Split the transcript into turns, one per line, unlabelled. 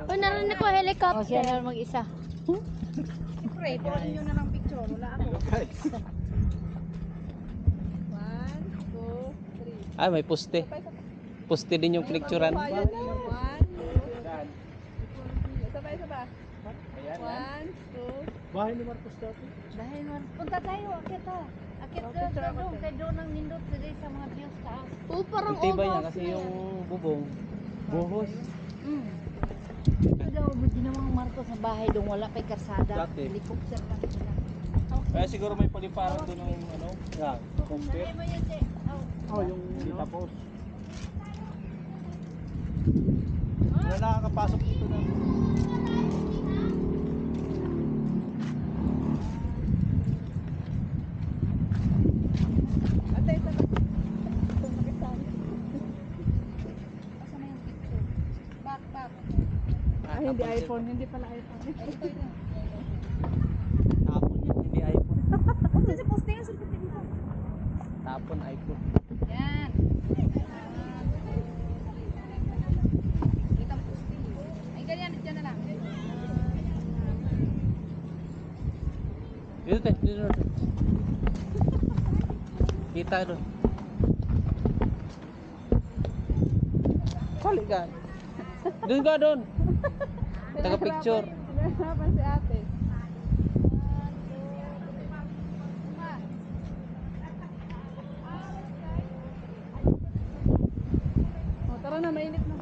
Oh, narinig ko helicopter.
Siya na mag-isa.
Siyempre, buhatin nyo na ng picture. Wala ako. 1, 2, 3.
Ay, may poste. Poste din yung picturean.
One, two. Sabay. 1, 2.
Bahay ni Marcos dati.
Dahil man. Punta tayo. Akit ha. Akit ka doon. Kay doon ang nindot sila sa mga views taas.
Oh, parang
Ang tibay niya
almost
kasi
na
yung
yan.
bubong. Buhos.
Ito daw, ginawang Marcos sa bahay doon. Wala pa'y karsada.
Dati.
Helicopter lang sila.
Kaya siguro may paliparan doon ng ano. Yan. Compare.
Dali mo yun, Che.
Oh, yung
Hindi
ano.
tapos. Wala nakakapasok dito na.
Ate, ito na. Itong makisali. Asa na yung picture? Back.
Ah,
Hindi iPhone. Hindi pala iPhone. Ito yun.
Tapon yan, hindi iPhone.
Ito sa posting. Sa posting dito.
Tapon iPhone.
Yan. Itang posting. Ay, ganyan. Diyan na lang.
Dito tayo, dito na. Kita doon. Kali ka. Doon ka doon. Taga picture.
Pinahirapan si ate. Oh, tara na, mainit na.